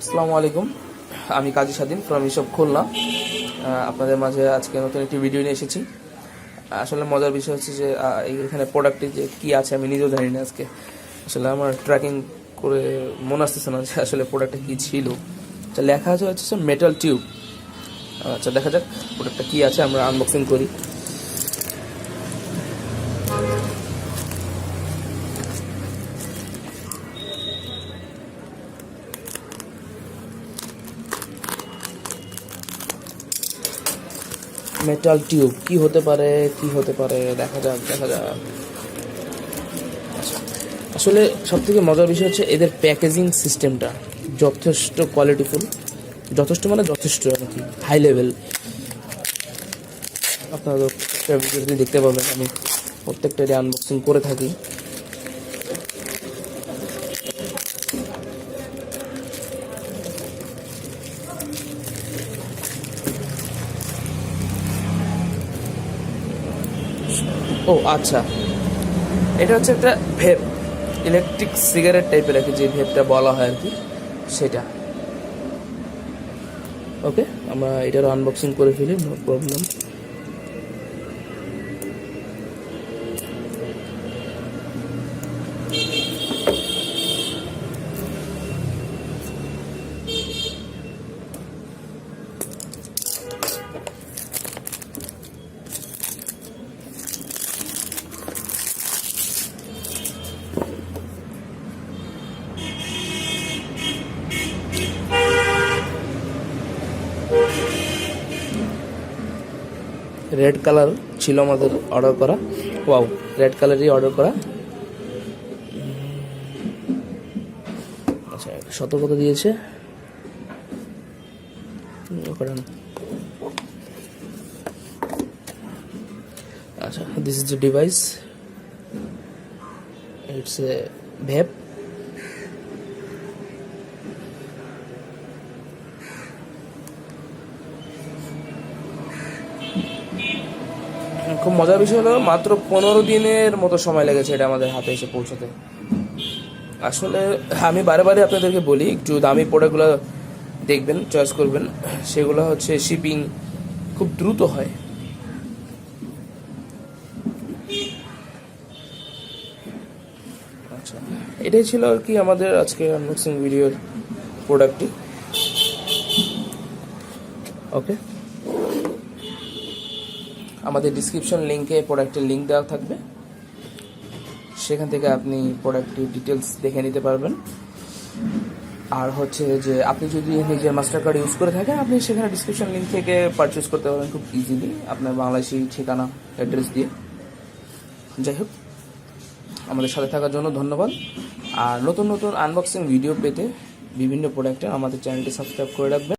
আসসালামু আলাইকুম, আমি কাজী স্বাধীন ফ্রম ইসব খুলনা। আপনাদের মাঝে আজকে নতুন একটি ভিডিও নিয়ে এসেছি। আসলে মজার বিষয় হচ্ছে যে এখানে প্রোডাক্টটি যে কী আছে আমি নিজেও জানি না। আজকে আসলে আমার ট্র্যাকিং করে মনে আসতেছে না যে আসলে প্রোডাক্টটা কী ছিল। লেখা আছে হচ্ছে মেটাল টিউব। আচ্ছা, দেখা যাক প্রোডাক্টটা কী আছে, আমরা আনবক্সিং করি। মেটাল টিউব কি হতে পারে, দেখা যাক। আচ্ছা, আসলে সব থেকে মজার বিষয় হচ্ছে এদের প্যাকেজিং সিস্টেমটা যথেষ্ট কোয়ালিটিফুল, যথেষ্ট আর কি, হাই লেভেল। আপনারা ভিডিওতে দেখতে পাবেন আমি প্রত্যেকটারই আনবক্সিং করে থাকি। ও আচ্ছা, এটা হচ্ছে একটা ভেপ, ইলেকট্রিক সিগারেট টাইপের আর কি, যে ভেপটা বলা হয় আর কি, সেটা। ওকে, আমরা এটারও আনবক্সিং করে ফেলি, নো প্রবলেম। রেড কালার ছিল আমাদের অর্ডার করা। ওয়াও, রেড কালারই অর্ডার করা। আচ্ছা, সতর্কতা দিয়েছে। আচ্ছা, this is the device, it's a ভেপ। খুব মজার বিষয় হলো মাত্র 15 দিনের মতো সময় লেগেছে এটা আমাদের হাতে এসে পৌঁছাতে। আসলে আমি বারে বারে আপনাদেরকে বলি, একটু দামি প্রোডাক্টগুলো দেখবেন, চয়েস করবেন। সেগুলো হচ্ছে শিপিং খুব দ্রুত হয়। আচ্ছা, এটাই ছিল আর কি আমাদের আজকে আনবক্সিং ভিডিওর প্রোডাক্টটি। ওকে, আমাদের ডিসক্রিপশন লিঙ্কে প্রোডাক্টের লিঙ্ক দেওয়া থাকবে, সেখান থেকে আপনি প্রোডাক্টটির ডিটেলস দেখে নিতে পারবেন। আর হচ্ছে যে আপনি যদি নিজের মাস্টার কার্ড ইউজ করে থাকেন, আপনি সেখানে ডিসক্রিপশন লিঙ্ক থেকে পারচেস করতে পারবেন খুব ইজিলি, আপনার বাংলাদেশি ঠিকানা অ্যাড্রেস দিয়ে। যাই হোক, আমাদের সাথে থাকার জন্য ধন্যবাদ। আর নতুন নতুন আনবক্সিং ভিডিও পেতে বিভিন্ন প্রোডাক্টে আমাদের চ্যানেলটি সাবস্ক্রাইব করে রাখবেন।